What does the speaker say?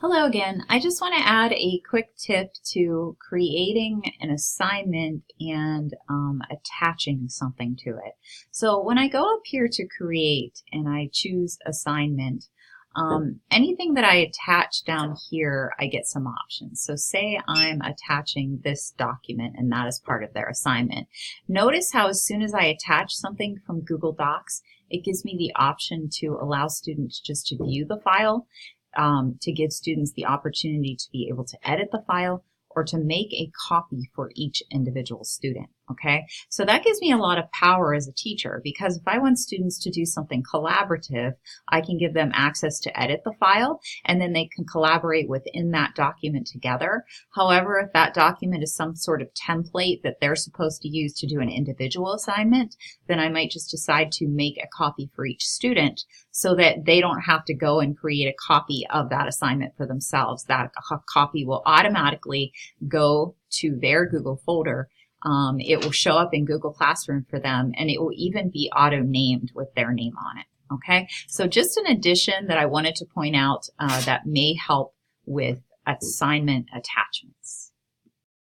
Hello again. I just want to add a quick tip to creating an assignment and attaching something to it. So when I go up here to create and I choose assignment, anything that I attach down here, I get some options. So say I'm attaching this document and that is part of their assignment. Notice how as soon as I attach something from Google Docs, it gives me the option to allow students just to view the file, to give students the opportunity to be able to edit the file or to make a copy for each individual student, okay? So that gives me a lot of power as a teacher, because if I want students to do something collaborative, I can give them access to edit the file and then they can collaborate within that document together. However, if that document is some sort of template that they're supposed to use to do an individual assignment, then I might just decide to make a copy for each student so that they don't have to go and create a copy of that assignment for themselves. That copy will automatically go to their Google folder. It will show up in Google Classroom for them, and it will even be auto-named with their name on it. Okay, so just an addition that I wanted to point out that may help with assignment attachments.